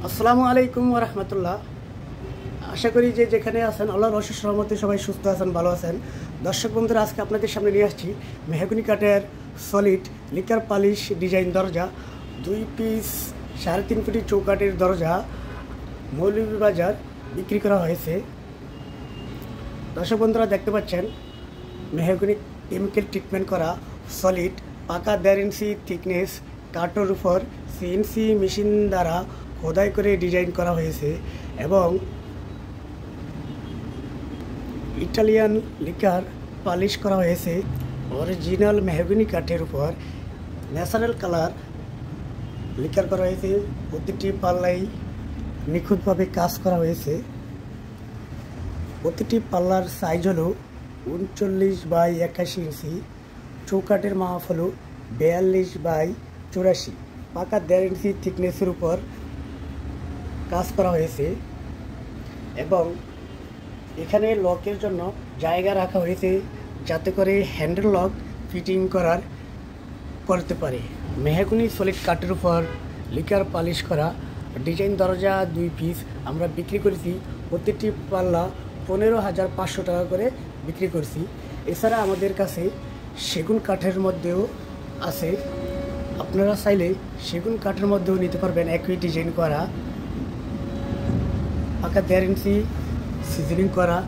আসসালামু আলাইকুম ওয়া রাহমাতুল্লাহ। আশা করি যে যেখানে আছেন আল্লাহর অশেষ রহমতে সবাই সুস্থ আছেন, ভালো আছেন। দর্শক বন্ধুরা, আজকে আপনাদের সামনে নিয়ে আসছি মেহগনি কাঠের সলিড লিকার পালিশ ডিজাইন দরজা 2 পিস 3.5 ফুটি চৌকাঠের দরজা মৌলভীবাজার বিক্রি করা হয়েছে। দর্শক বন্ধুরা, দেখতে পাচ্ছেন মেহগনি কেমিক্যাল ট্রিটমেন্ট করা সলিড পাকা 1.5 ইঞ্চি থিকনেস কাঠের উপর সিএনসি মেশিন দ্বারা খোদাই করে ডিজাইন করা হয়েছে এবং ইটালিয়ান লিকার পালিশ করা হয়েছে। অরিজিনাল মেহগনি কাঠের উপর ন্যাচারাল কালার লিকার করা হয়েছে। প্রতিটি পাল্লাই নিখুঁতভাবে কাজ করা হয়েছে। প্রতিটি পাল্লার সাইজ হলো 39 বাই 81 ইঞ্চি। চৌকাঠের মাপ হলো 42 বাই 84। পাকা 1.5 ইঞ্চি থিকনেসের উপর কাজ করা হয়েছে এবং এখানে লকের জন্য জায়গা রাখা হয়েছে যাতে করে হ্যান্ডেল লক ফিটিং করতে পারে। মেহগনি সলিড কাঠের উপর লিকার পালিশ করা ডিজাইন দরজা 2 পিস আমরা বিক্রি করেছি। প্রতিটি পাল্লা 15,500 টাকা করে বিক্রি করছি। এছাড়া আমাদের কাছে সেগুন কাঠের মধ্যেও আছে, আপনারা চাইলে সেগুন কাঠের মধ্যেও নিতে পারবেন। একই ডিজাইন করা পাকা 1.5 ইঞ্চি সিজনিং করা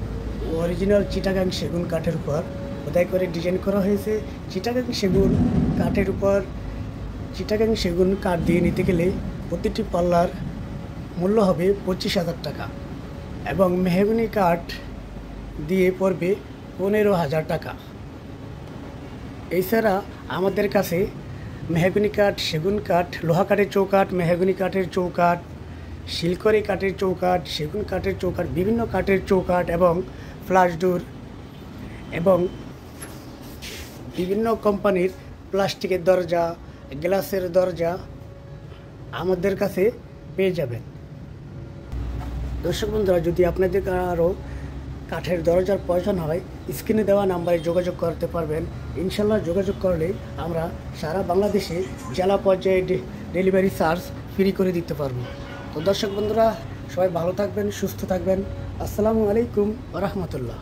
অরিজিনাল চিটাগাং সেগুন কাঠের উপর খোদাই করে ডিজাইন করা হয়েছে। চিটাগাং সেগুন কাঠের উপর চিটাগাং সেগুন কাঠ দিয়ে নিতে গেলে প্রতিটি পাল্লার মূল্য হবে 25,000 টাকা এবং মেহগনি কাঠ দিয়ে পড়বে 15,000 টাকা। এছাড়া আমাদের কাছে মেহগনি কাঠ, সেগুন কাঠ, লোহা কাঠের চৌকাঠ, মেহগনি কাঠের চৌকাঠ, শিলকরি কাঠের চৌকাঠ, সেগুন কাঠের চৌকাঠ, বিভিন্ন কাঠের চৌকাঠ এবং ফ্লাশ ডোর এবং বিভিন্ন কোম্পানির প্লাস্টিকের দরজা, গ্লাসের দরজা আমাদের কাছে পেয়ে যাবেন। দর্শক বন্ধুরা, যদি আপনাদের আরও কাঠের দরজার প্রয়োজন হয় স্ক্রিনে দেওয়া নাম্বারে যোগাযোগ করতে পারবেন। ইনশাল্লাহ যোগাযোগ করলে আমরা সারা বাংলাদেশে জেলা পর্যায়ে ডেলিভারি চার্জ ফ্রি করে দিতে পারবো। তো দর্শক বন্ধুরা, সবাই ভালো থাকবেন, সুস্থ থাকবেন। আসসালামু আলাইকুম ওয়া রাহমাতুল্লাহ।